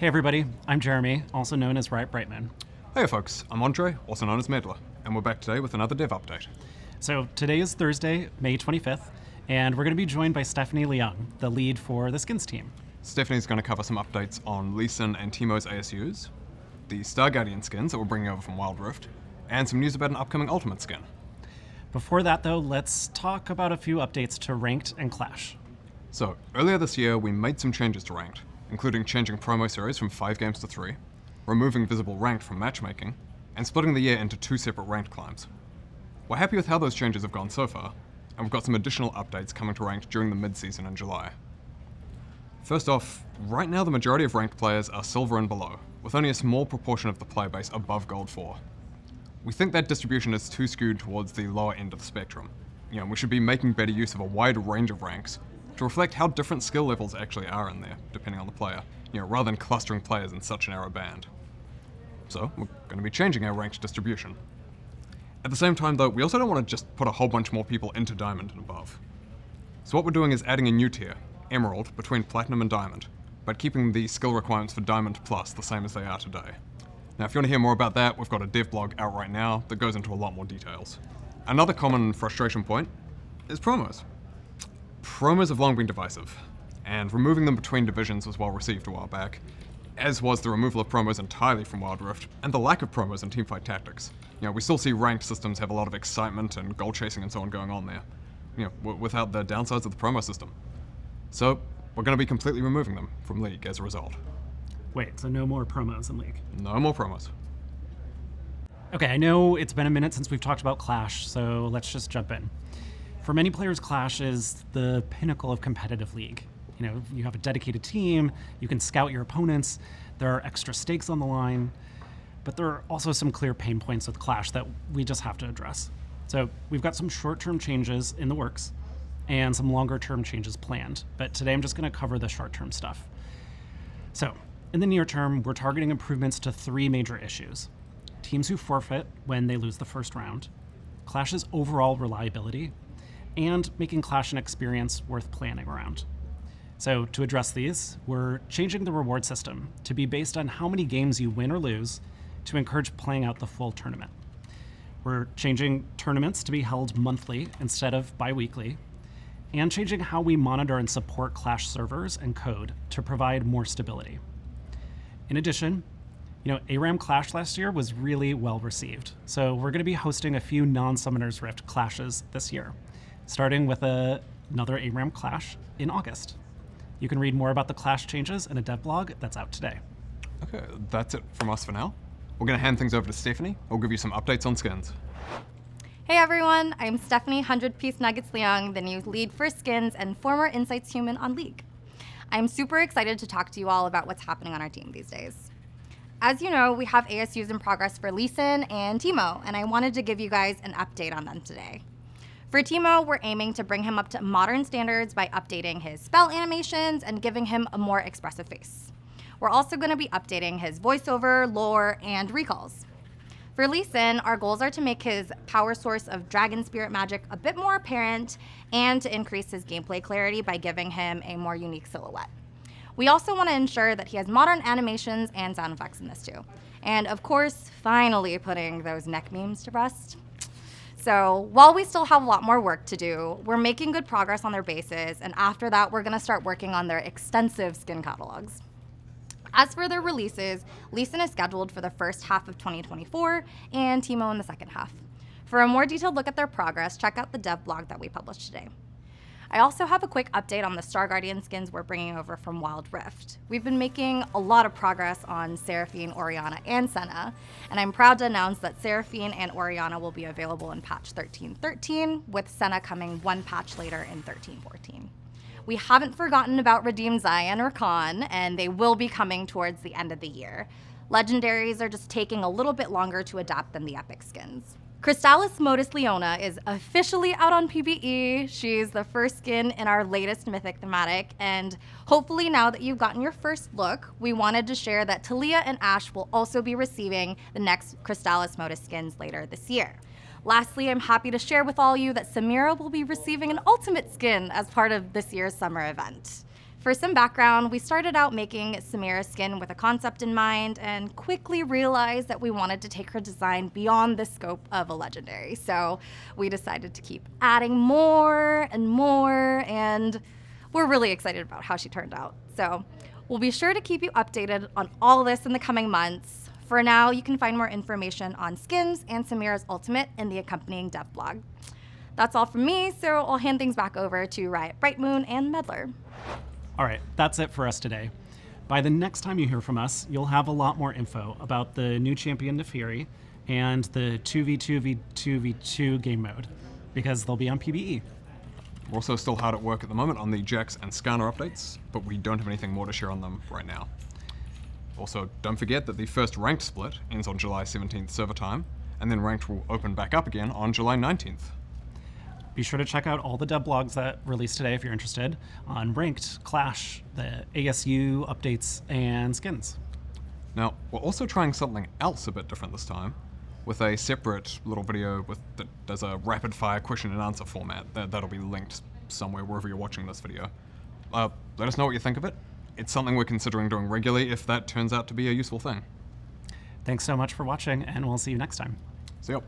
Hey everybody, I'm Jeremy, also known as Riot Brightman. Hey folks, I'm Andre, also known as Medler, and we're back today with another dev update. So today is Thursday, May 25th, and we're going to be joined by Stephanie Leung, the lead for the skins team. Stephanie's going to cover some updates on Lee Sin and Teemo's ASUs, the Star Guardian skins that we're bringing over from Wild Rift, and some news about an upcoming Ultimate skin. Before that though, let's talk about a few updates to Ranked and Clash. So, earlier this year we made some changes to Ranked, including changing promo series from 5 games to 3, removing visible Ranked from matchmaking, and splitting the year into 2 separate Ranked climbs. We're happy with how those changes have gone so far, and we've got some additional updates coming to Ranked during the mid-season in July. First off, right now the majority of Ranked players are Silver and below, with only a small proportion of the player base above Gold 4. We think that distribution is too skewed towards the lower end of the spectrum. We should be making better use of a wide range of ranks to reflect how different skill levels actually are in there, depending on the player, rather than clustering players in such a narrow band. So, we're going to be changing our ranked distribution. At the same time though, we also don't want to just put a whole bunch more people into Diamond and above. So what we're doing is adding a new tier, Emerald, between Platinum and Diamond, but keeping the skill requirements for Diamond Plus the same as they are today. Now if you want to hear more about that, we've got a dev blog out right now that goes into a lot more details. Another common frustration point is promos. Promos have long been divisive, and removing them between divisions was well received a while back, as was the removal of promos entirely from Wild Rift, and the lack of promos in Teamfight Tactics. We still see ranked systems have a lot of excitement and goal chasing and so on going on there, without the downsides of the promo system. So, we're going to be completely removing them from League as a result. Wait, so no more promos in League? No more promos. Okay, I know it's been a minute since we've talked about Clash, so let's just jump in. For many players, Clash is the pinnacle of competitive League. You have a dedicated team, you can scout your opponents, there are extra stakes on the line, but there are also some clear pain points with Clash that we just have to address. So we've got some short-term changes in the works and some longer-term changes planned, but today I'm just going to cover the short-term stuff. So in the near term, we're targeting improvements to 3 major issues: teams who forfeit when they lose the first round, Clash's overall reliability, and making Clash an experience worth planning around. So to address these, we're changing the reward system to be based on how many games you win or lose to encourage playing out the full tournament. We're changing tournaments to be held monthly instead of bi-weekly, and changing how we monitor and support Clash servers and code to provide more stability. In addition, ARAM Clash last year was really well received, so we're going to be hosting a few non-Summoner's Rift clashes this year, starting with another ARAM Clash in August. You can read more about the Clash changes in a dev blog that's out today. Okay, that's it from us for now. We're going to hand things over to Stephanie, who'll give you some updates on skins. Hey everyone, I'm Stephanie 100 Piece Nuggets Leung, the new lead for skins and former Insights human on League. I'm super excited to talk to you all about what's happening on our team these days. As you know, we have ASUs in progress for Lee Sin and Teemo, and I wanted to give you guys an update on them today. For Teemo, we're aiming to bring him up to modern standards by updating his spell animations and giving him a more expressive face. We're also going to be updating his voiceover, lore, and recalls. For Lee Sin, our goals are to make his power source of dragon spirit magic a bit more apparent and to increase his gameplay clarity by giving him a more unique silhouette. We also want to ensure that he has modern animations and sound effects in this too. And of course, finally putting those neck memes to rest. So while we still have a lot more work to do, we're making good progress on their bases, and after that, we're going to start working on their extensive skin catalogs. As for their releases, Lee Sin is scheduled for the first half of 2024 and Teemo in the second half. For a more detailed look at their progress, check out the dev blog that we published today. I also have a quick update on the Star Guardian skins we're bringing over from Wild Rift. We've been making a lot of progress on Seraphine, Orianna, and Senna, and I'm proud to announce that Seraphine and Orianna will be available in patch 13.13, with Senna coming 1 patch later in 13.14. We haven't forgotten about Redeemed Zion or Khan, and they will be coming towards the end of the year. Legendaries are just taking a little bit longer to adapt than the epic skins. Crystallis Modus Leona is officially out on PvE. She's the first skin in our latest Mythic thematic, and hopefully now that you've gotten your first look, we wanted to share that Talia and Ashe will also be receiving the next Crystallis Modus skins later this year. Lastly, I'm happy to share with all you that Samira will be receiving an ultimate skin as part of this year's summer event. For some background, we started out making Samira's skin with a concept in mind and quickly realized that we wanted to take her design beyond the scope of a legendary. So we decided to keep adding more and more, and we're really excited about how she turned out. So we'll be sure to keep you updated on all this in the coming months. For now, you can find more information on skins and Samira's Ultimate in the accompanying dev blog. That's all from me, so I'll hand things back over to Riot Brightmoon and Medler. All right, that's it for us today. By the next time you hear from us, you'll have a lot more info about the new champion Naafiri and the 2v2v2v2 game mode, because they'll be on PBE. We're also still hard at work at the moment on the Jax and Skarner updates, but we don't have anything more to share on them right now. Also, don't forget that the first ranked split ends on July 17th server time, and then ranked will open back up again on July 19th. Be sure to check out all the dev blogs that released today if you're interested on Ranked, Clash, the ASU updates, and skins. Now, we're also trying something else a bit different this time, with a separate little video that does a rapid-fire question and answer format. That'll be linked somewhere wherever you're watching this video. Let us know what you think of it. It's something we're considering doing regularly if that turns out to be a useful thing. Thanks so much for watching, and we'll see you next time. See ya.